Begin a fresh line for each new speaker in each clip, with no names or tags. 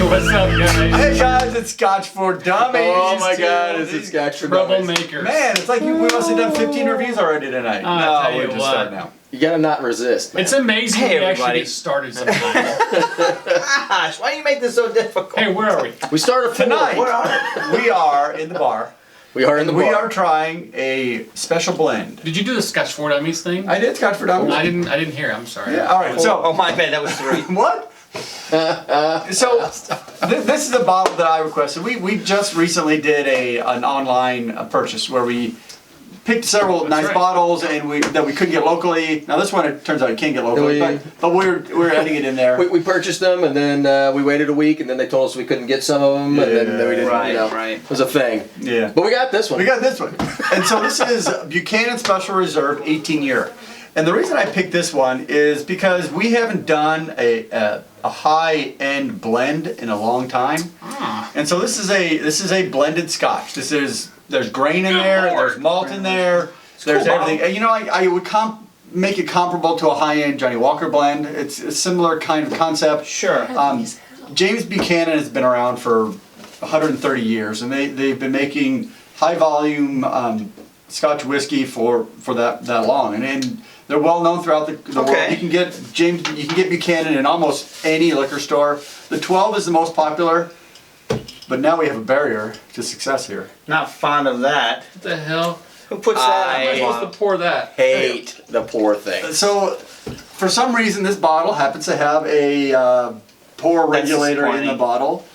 What's up, guys?
Hey guys, it's Scotch for Dummies.
Oh my God, is it Scotch for Dummies?
Troublemakers.
Man, it's like we must have done 15 reviews already tonight.
I'll tell
we're
you
just
what.
starting now.
You gotta not resist, man.
It's amazing
Hey,
we actually
everybody.
get started sometimes.
Gosh, why do you make this so difficult?
Hey, where are we?
We started
Tonight,
Where are
we are in the bar.
We are in the bar.
We are trying a special blend.
Did you do the Scotch for Dummies thing?
I did Scotch for Dummies.
I didn't hear. I'm sorry.
Yeah, all right. So,
Oh my bad, that was 3.
what? So, this is a bottle that I requested. We just recently did an online purchase where we picked several nice
right.
bottles and that we couldn't get locally. Now this one, it turns out you can get locally, but we're adding it in there.
We purchased them and then we waited a week and then they told us we couldn't get some of them and then we didn't.
Right,
you know,
right.
It was a thing.
Yeah.
But we got this one.
We got this one. And so this is Buchanan Special Reserve 18 year. And the reason I picked this one is because we haven't done a high-end blend in a long time. And so this is a blended Scotch. There's grain in there, there's malt in there, there's
cool,
everything. And you know, I would make it comparable to a high-end Johnny Walker blend. It's a similar kind of concept.
Sure.
James Buchanan has been around for 130 years, and they've been making high-volume Scotch whiskey for that long, and they're well known throughout the world. You can get Buchanan in almost any liquor store. The 12 is the most popular, but now we have a barrier to success here.
Not fond of that.
What the hell?
Who puts that
How am I
on?
supposed to pour that?
Hate the poor thing.
So, for some reason, this bottle happens to have a pour
That's
regulator in the
disappointing.
bottle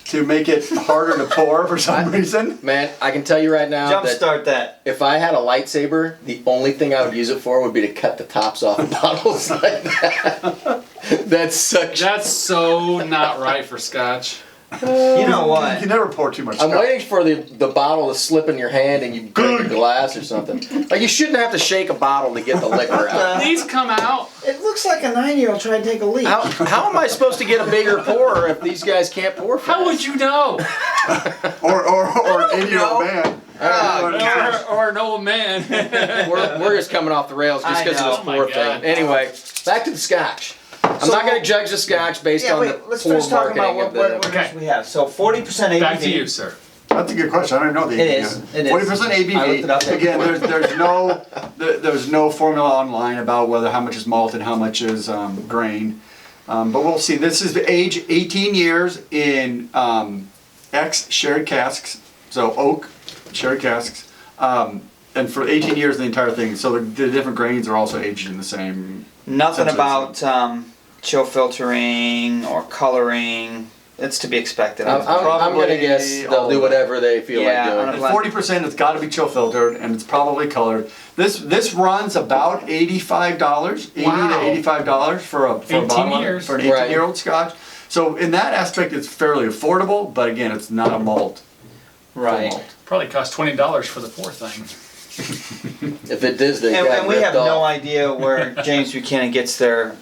to make it harder to pour for some reason.
Man, I can tell you right now that
Jumpstart that.
if I had a lightsaber, the only thing I would use it for would be to cut the tops off of bottles like that. That's
so not right for Scotch.
You know
You
what?
can never pour too much
I'm
Scotch.
waiting for the bottle to slip in your hand and you break a glass or something. Like you shouldn't have to shake a bottle to get the liquor out.
These come out.
It looks like a 9-year-old trying to take a leak.
How am I supposed to get a bigger pourer if these guys can't pour fast?
How would you know?
Or an 80-year-old man.
Or an old man.
We're just coming off the rails just
I
because of
know.
this
Oh my
pour
God.
thing. Anyway, back to the Scotch. I'm not going to judge the Scotch based on the
let's
poor
finish talking about
marketing
what
of the...
drinks we have. So 40% ABV.
Back to you, sir.
That's a good question. I don't even know the ABV.
It is. It is.
40% ABV.
I looked it up.
Again, there's no formula online about how much is malt and how much is grain. But we'll see. This is age 18 years in X sherry casks, so oak sherry casks, and for 18 years the entire thing. So the different grains are also aged in the same.
Nothing
essentially
about chill filtering or coloring. It's to be expected.
I'm going to guess they'll do whatever they feel like doing.
And 40%, it's got to be chill filtered, and it's probably colored. This runs about $85, $80 to $85 for a
18
bottle
years.
for an 18-year-old Scotch. So in that aspect, it's fairly affordable, but again, it's not a malt.
Right.
Malt.
Probably cost $20 for the poor thing.
If it does, they got
And we have
ripped
no
off.
idea where James Buchanan gets their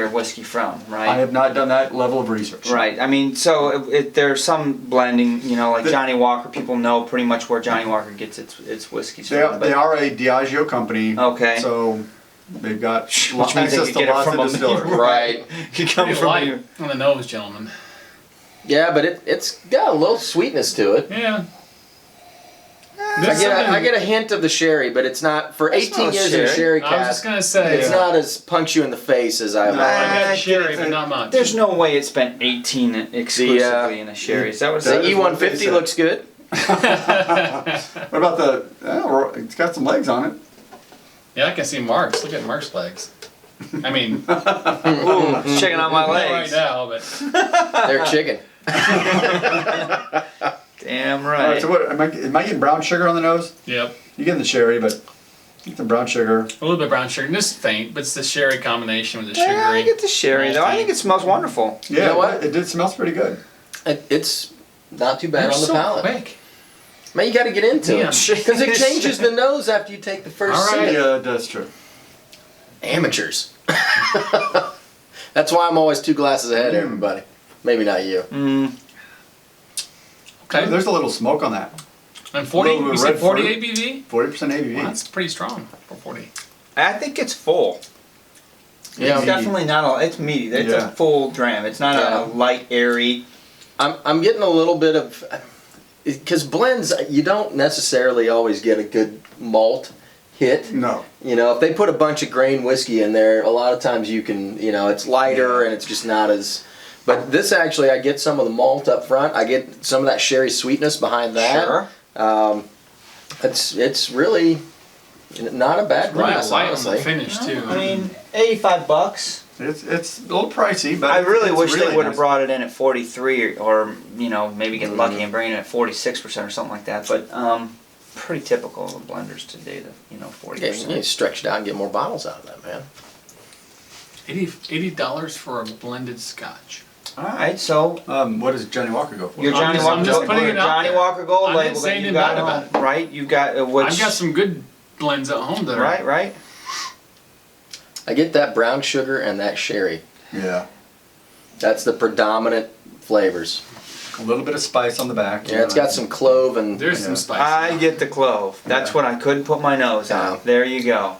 whiskey from, right?
I have not done that level of research.
Right. I mean, so there's some blending, like Johnny Walker. People know pretty much where Johnny Walker gets its whiskeys from.
They are a Diageo company.
Okay.
So they've got
Which means they
access
could
to
get it
lots
from
of
a
distilleries.
Right.
Could come
Pretty
from
light
you.
on the nose, gentlemen.
Yeah, but it's got a little sweetness to it.
Yeah.
I get a hint of the sherry, but it's not for
It's
18
not
years in a
sherry.
sherry
I was just
cask.
gonna say.
It's not as punch you in the face as I
I
would.
got sherry, but not much.
There's no way it's been 18 exclusively in a sherry. Is that what
The
it is?
E150 looks good.
What about it's got some legs on it.
Yeah, I can see Mark's. Look at Mark's legs. I mean,
Ooh, it's checking out my
not right
legs.
now, but
They're chicken.
Damn
All right,
right.
so what, am I getting brown sugar on the nose?
yep.
You're getting the sherry, but get some brown sugar.
A little bit of brown sugar. Just faint, but it's the sherry combination with the
Yeah, I
sugary.
get the sherry though. I think it smells wonderful.
Yeah,
know what?
It smells pretty good.
It's not too bad
You're
on the
so
palate.
quick.
Man, you got to get into
Yeah.
it because it changes the nose after you take the first
All right.
sip.
Yeah, that's true.
Amateurs. That's why I'm always 2 glasses ahead of everybody. Maybe not you.
Okay.
There's a little smoke on that.
And 40.
little bit
You
of
said
red
40
fruit.
ABV.
40% ABV.
Well, that's pretty strong for 40.
I think it's full.
Yeah.
It's definitely not a. It's meaty. It's
Yeah.
a full dram. It's not
Yeah.
a light, airy.
I'm getting a little bit of, because blends, you don't necessarily always get a good malt hit.
No.
You know, if they put a bunch of grain whiskey in there, a lot of times you can, you know, it's lighter and it's just not as. But this actually, I get some of the malt up front. I get some of that sherry sweetness behind that.
Sure.
It's really not a bad
Really
glass,
light on
honestly.
the finish too.
I mean, $85.
It's a little pricey, but
I really
it's
wish they would have
nice.
brought it in at 43 or you know, maybe get lucky and bring it at 46% or something like that. But pretty typical of the blenders today, you know, 40%.
Yeah, you need to stretch it out and get more bottles out of that, man.
$80 for a blended Scotch.
All right, so
What does Johnny Walker go for?
your Johnny Walker
I'm just
Gold,
putting it out
Johnny
there.
Walker Gold
I'm
label
not
that
saying
you
anything
got
bad
at
about
home, right? You got which
I've got some good blends at home that are
right.
I get that brown sugar and that sherry.
Yeah.
That's the predominant flavors.
A little bit of spice on the back.
Yeah, it's got some clove and
There's some spice.
I get the clove. That's
Yeah.
what I couldn't put my nose on.
Yeah.
There you go.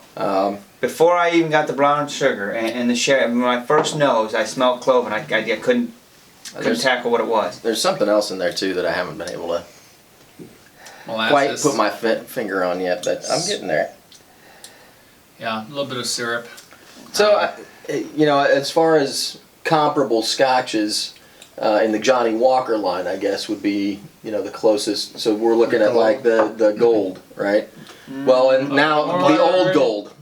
Before I even got the brown sugar and the sherry, my first nose, I smelled clove and I couldn't tackle what it was.
there's something else in there too that I haven't been able to quite
Molasses.
put my finger on yet, but I'm getting there.
Yeah, a little bit of syrup.
So, you know, as far as comparable scotches in the Johnny Walker line, I guess would be, you know, the closest. So we're looking at like the gold, right? Well, and now the old gold,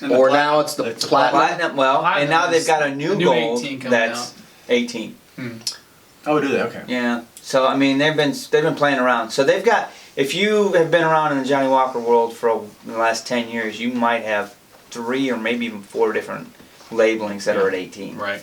And the
or
plat-
now it's the platinum.
Platinum, well, and now they've got a new
New
gold
18 coming
that's
out.
18.
Oh, do they? Okay.
Yeah. So I mean, they've been playing around. So they've got. If you have been around in the Johnny Walker world for the last 10 years, you might have 3 or maybe even 4 different labelings that are at 18.
Right.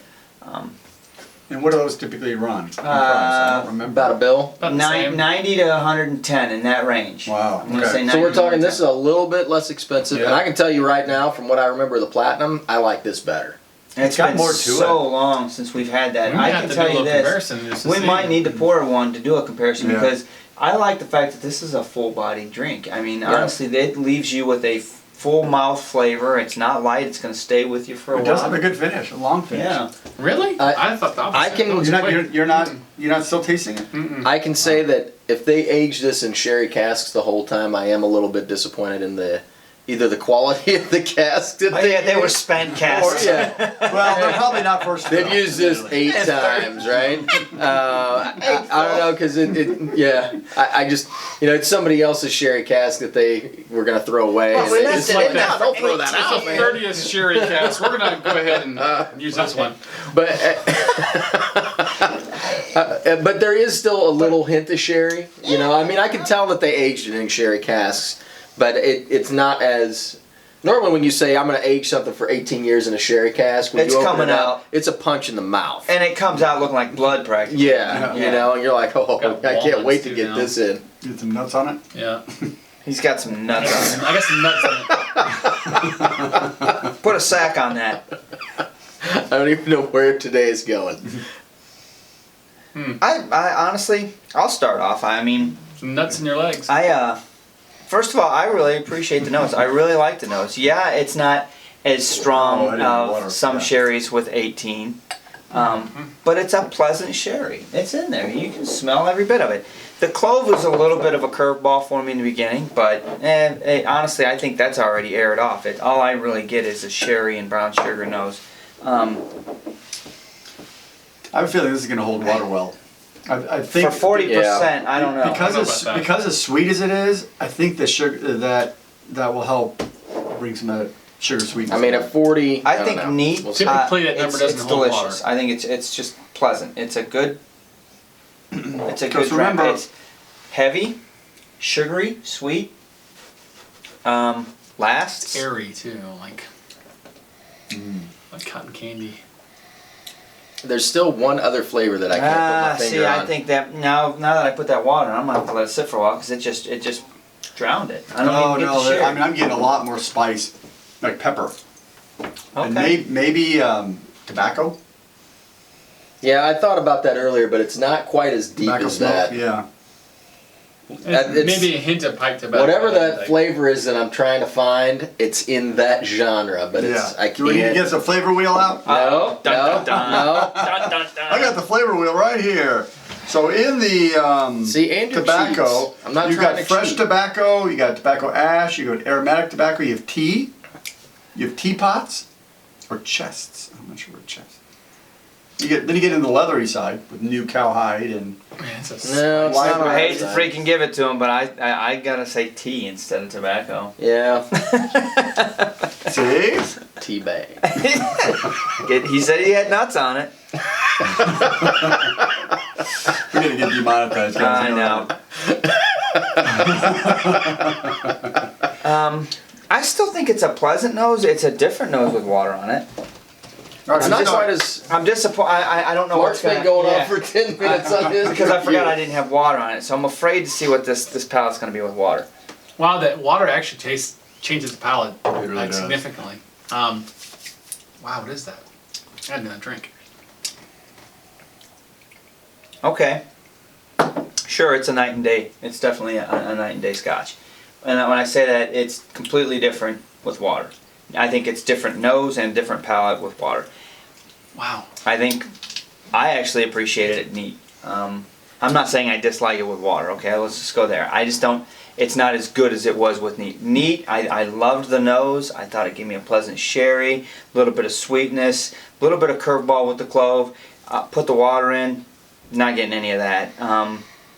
And what do those typically run? in price? I don't remember.
About a bill.
About the same.
90 to 110 in that range.
Wow,
I'm gonna
okay.
say 90
So we're
to
talking, this is
110.
a little bit less expensive, and
Yeah.
I can tell you right now, from what I remember of the platinum, I like this better.
And
It's got
been
more to
so long since we've had that.
We might
I
have
can
to
tell
do a
you
little
this.
comparison just to
We
see.
might need to pour one to do a comparison
Yeah.
because I like the fact that this is a full-bodied drink. I mean, honestly, it leaves you with a full mouth flavor. It's not light. It's going to stay with you for a
It does have
while.
a good finish, a long finish.
Yeah.
Really? I thought the opposite.
I can-
That was
You're not,
quick.
you're not still tasting it?
I can say that if they age this in sherry casks the whole time, I am a little bit disappointed in either the quality of the cask that
Oh, yeah, they were spent casks.
Or, yeah.
Well, they're probably not first.
They've used this 8 times, right? I don't know, because I just, you know, it's somebody else's sherry cask that they were going to throw away.
Well,
and
we
they
left
just
it
said,
in there
"No, don't throw that
It's
out,
the
man."
30th sherry cast. We're gonna go ahead and use this one.
But but there is still a little hint of sherry. You know, I mean, I can tell that they aged it in sherry casks, but it's not as. Normally, when you say I'm going to age something for 18 years in a sherry cask, when
It's
you open
coming
it up,
out.
it's a punch in the mouth.
And it comes out looking like blood practically.
Yeah, you know, and you're like, oh,
Got
I can't wait to
walnuts
get
too
this in.
Get some nuts on it?
Yeah.
He's got some nuts on
I got some nuts in it.
it. Put a sack on that.
I don't even know where today is going.
I honestly, I'll start off. I mean,
Some nuts in your legs.
First of all, I really appreciate the notes. I really like the notes. Yeah, it's not as
Oh, I
strong
didn't
of
water,
some
yeah.
sherries with 18, but it's a pleasant sherry. It's in there. You can smell every bit of it. The clove was a little bit of a curveball for me in the beginning, but honestly, I think that's already aired off. All I really get is a sherry and brown sugar nose.
I have a feeling this is going to hold water well. I think
For 40%, I don't know.
Because
I don't know
it's
about that.
because as sweet as it is, I think the sugar that will help bring some of that sugar sweetness.
I mean, at 40,
I
don't
think
know.
neat.
We'll see.
Typically, that number doesn't
it's
hold
delicious.
water.
I think it's just pleasant. It's a good. It's a good
Because
drink.
remember-
It's heavy, sugary, sweet. Lasts.
Airy too, like cotton candy.
There's still one other flavor that I can't put my finger
See,
on.
I think that now that I put that water, I'm gonna have to let it sit for a while because it just drowned it. I don't
No,
even get
no.
the sherry.
I mean, I'm getting a lot more spice, like pepper, and
Okay.
maybe tobacco.
Yeah, I thought about that earlier, but it's not quite as deep
Tobacco
as
smoke.
that.
Yeah.
It's-
Maybe a hint of pipe tobacco.
Whatever that
like-
flavor is that I'm trying to find, it's in that genre, but
Yeah.
it's I
Do we need to
can't.
get some flavor wheel out?
No,
Dun,
no,
dun, dun.
no.
Dun, dun, dun.
I got the flavor wheel right here. So in the
See, and your
tobacco,
cheats. I'm not
you've
trying
got
to
fresh
cheat.
tobacco, you got tobacco ash, you got aromatic tobacco, you have tea, you have teapots, or chests. I'm not sure what chest. Then you get into the leathery side with new cowhide and
Man, it's a
No, it's
Why-
not on
I
that
hate to
side.
freaking give it to him, but I gotta say tea instead of tobacco.
Yeah,
see.
tea bag.
He said he had nuts on it.
We're gonna get demonetized. Guys.
I know. I still think it's a pleasant nose. It's a different nose with water on it.
All right,
It's
so
not
just-
quite as.
I'm disappointed. I don't know
Mark's
what's
been going
yeah.
on for 10 minutes on this.
because I forgot I didn't have water on it, so I'm afraid to see what this palate's gonna be with water.
Wow, that water actually changes the palate
really does.
significantly. Wow, what is that? I didn't drink.
Okay. Sure, it's a night and day. It's definitely a night and day Scotch. And when I say that, it's completely different with water. I think it's different nose and different palate with water.
Wow.
I think I actually appreciated it neat. I'm not saying I dislike it with water, okay? Let's just go there. I just don't, it's not as good as it was with neat. Neat, I loved the nose. I thought it gave me a pleasant sherry, a little bit of sweetness, a little bit of curveball with the clove. Put the water in, not getting any of that.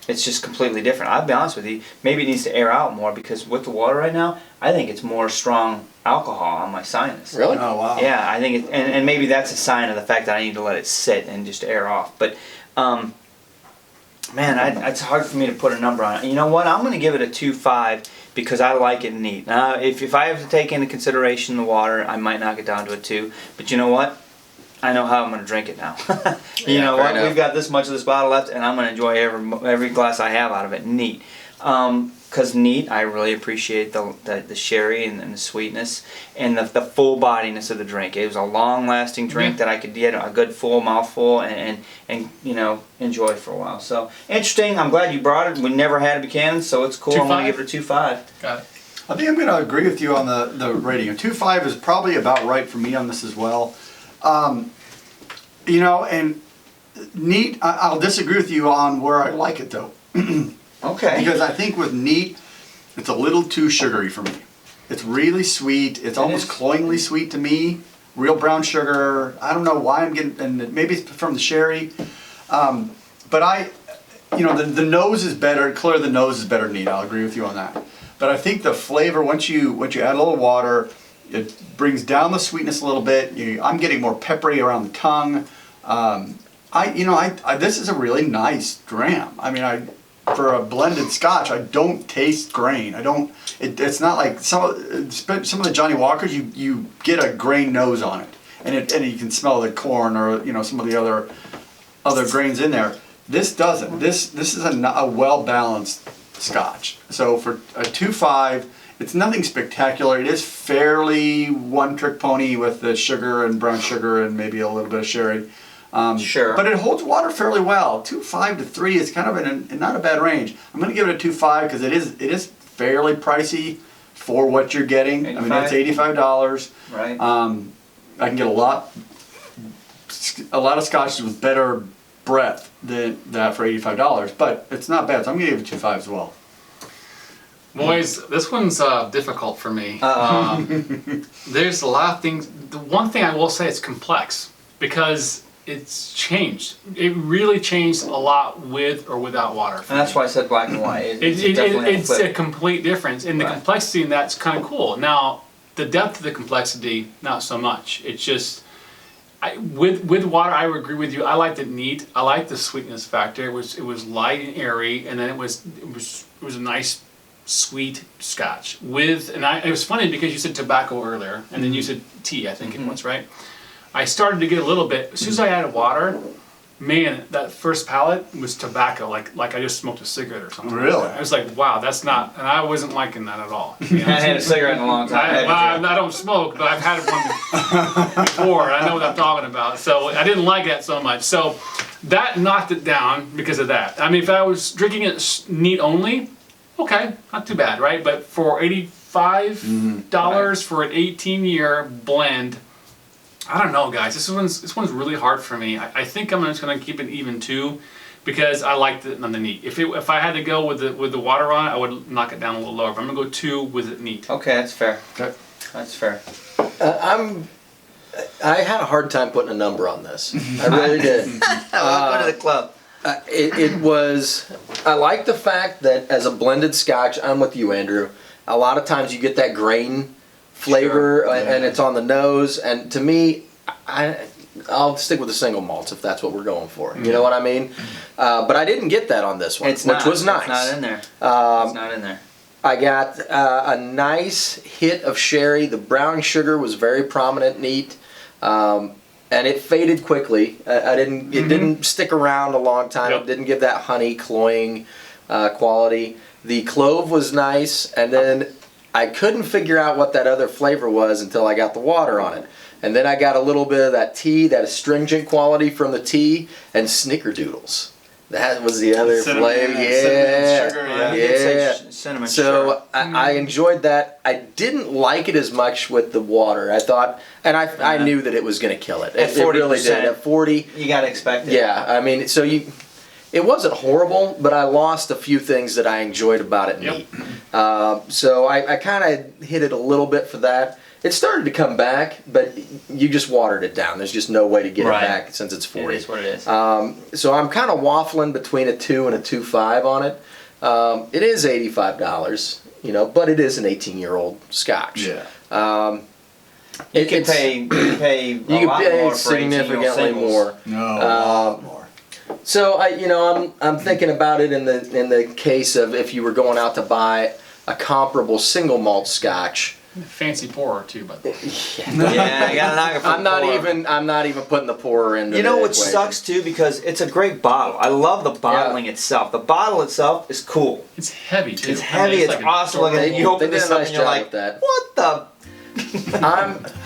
It's just completely different. I'll be honest with you, maybe it needs to air out more because with the water right now, I think it's more strong alcohol on my sinus.
Really?
Oh wow.
Yeah, I think it, and maybe that's a sign of the fact that I need to let it sit and just air off. But, man, it's hard for me to put a number on it. You know what? I'm going to give it a 2.5 because I like it neat. Now, if I have to take into consideration the water, I might knock it down to a 2. But you know what? I know how I'm going to drink it now. You
Yeah,
know
fair
what?
enough.
We've got this much of this bottle left, and I'm going to enjoy every glass I have out of it neat. Because neat, I really appreciate the sherry and the sweetness and the full bodiness of the drink. It was a long-lasting drink that I could get a good full mouthful and you know enjoy for a while. So interesting. I'm glad you brought it. We never had a Buchanan, so it's cool. I'm going to give it a 2.5.
Got it.
I think I'm going to agree with you on the rating. A 2.5 is probably about right for me on this as well. You know, and neat. I'll disagree with you on where I like it though.
Okay.
Because I think with neat, it's a little too sugary for me. It's really sweet. It's almost
is.
cloyingly sweet to me. Real brown sugar. I don't know why I'm getting, and maybe it's from the sherry. But you know, the nose is better. Clearly, the nose is better neat. I'll agree with you on that. But I think the flavor, once you add a little water, it brings down the sweetness a little bit. I'm getting more peppery around the tongue. This is a really nice dram. I mean, for a blended Scotch, I don't taste grain. It's not like some of the Johnny Walkers. You get a grain nose on it, and you can smell the corn or some of the other grains in there. This doesn't. This is a well balanced Scotch. So for a 2.5, it's nothing spectacular. It is fairly one trick pony with the sugar and brown sugar and maybe a little bit of sherry.
Sure.
But it holds water fairly well. 2.5 to 3 is kind of in not a bad range. I'm going to give it a 2.5 because it is fairly pricey for what you're getting. I mean, it's $85.
Right.
I can get a lot of scotches with better breadth than that for $85, but it's not bad. So I'm going to give it a 2.5 as well.
Boys, this one's difficult for me. There's a lot of things. The one thing I will say is complex because it's changed. It really changed a lot with or without water.
And that's why I said black and white. It's
It's a complete difference, and the complexity in that's kind of cool. Now, the depth of the complexity, not so much. It's just with water. I would agree with you. I liked it neat. I liked the sweetness factor. It was light and airy, and then it was a nice sweet Scotch it was funny because you said tobacco earlier, and then you said tea. I think it was right. I started to get a little bit as soon as I added water. Man, that first palate was tobacco, like I just smoked a cigarette or something.
Really?
I was like, wow, that's not, and I wasn't liking that at all.
I hadn't had a cigarette in a long time.
I don't smoke, but I've had one before. I know what I'm talking about. So I didn't like that so much. So that knocked it down because of that. I mean, if I was drinking it neat only, okay, not too bad, right? But for $85 for an 18-year blend, I don't know, guys. This one's really hard for me. I think I'm just gonna keep it even too, because I liked it on the neat. If I had to go with the water on it, I would knock it down a little lower. But I'm gonna go 2 with it neat.
Okay, that's fair.
Okay.
That's fair.
I had a hard time putting a number on this. I really did.
Welcome to the club.
It was. I like the fact that as a blended Scotch, I'm with you, Andrew. A lot of times you get that grain flavor, and it's on the nose. And to me, I'll stick with the single malts if that's what we're going for. You know what I mean? But I didn't get that on this one, which was nice.
It's not in there. It's not in there.
I got a nice hit of sherry. The brown sugar was very prominent, neat, and it faded quickly. It didn't stick around a long time.
Yep.
It didn't give that honey cloying quality. The clove was nice, and then I couldn't figure out what that other flavor was until I got the water on it. And then I got a little bit of that tea, that astringent quality from the tea, and snickerdoodles. That was the other flavor.
Cinnamon, sugar,
yeah.
Cinnamon
So
sugar.
I enjoyed that. I didn't like it as much with the water. I thought, and I knew that it was going to kill it.
At
It really did.
40%.
At 40.
You gotta expect it.
Yeah, I mean, it wasn't horrible, but I lost a few things that I enjoyed about it
Yep.
neat. So I kind of hit it a little bit for that. It started to come back, but you just watered it down. There's just no way to get
Right.
it back since it's 40.
It is what it is.
So I'm kind of waffling between a 2 and a 2.5 on it. It is $85, but it is an 18-year-old Scotch.
Yeah.
You can pay
you
a
can
lot
pay
more for 18-year-old
significantly
singles.
more.
No, a lot more.
So I'm thinking about it in the case of if you were going out to buy a comparable single malt Scotch.
Fancy pourer too, by the way.
Yeah, you gotta knock it for
I'm not
pour.
even putting the pourer in.
You know what sucks too, because it's a great bottle. I love the bottling itself. The bottle itself is cool.
It's heavy too.
It's heavy. It's
like a
awesome looking.
durable-
You open
They did
this
a
up
nice
and you're
job
like,
with that.
what the?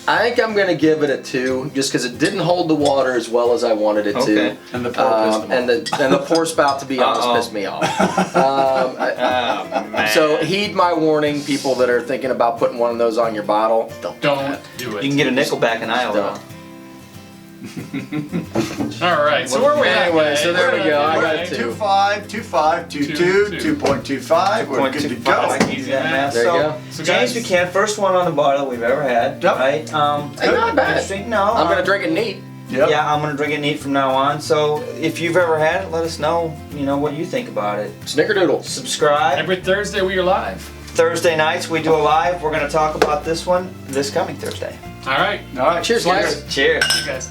I think I'm gonna give it a 2, just because it didn't hold the water as well as I wanted it
Okay.
to.
And the pour pissed them
And the pour spout, to be honest,
Uh-oh.
pissed me off.
Oh, man.
So heed my warning, people that are thinking about putting one of those on your bottle. Don't
do it.
You can get a Nickelback in Iowa.
Don't.
All right. So where are we at?
Anyway,
guys?
so there we go. I got
Alright.
it.
2.5, 2.5, 2.2, 2.25. We're good to go.
I can do that math.
There you
So,
go.
So
James
guys-
Buchanan, first one on the bottle we've ever had.
Yep.
Right?
Hey, not bad.
Interesting. No.
I'm gonna drink it neat.
Yep.
Yeah, I'm gonna drink it neat from now on. So if you've ever had it, let us know. What you think about it.
Snickerdoodle.
Subscribe.
Every Thursday we are live.
Thursday nights we do a live. We're gonna talk about this one this coming Thursday.
All right.
All right.
Cheers, guys.
Cheers.
You guys.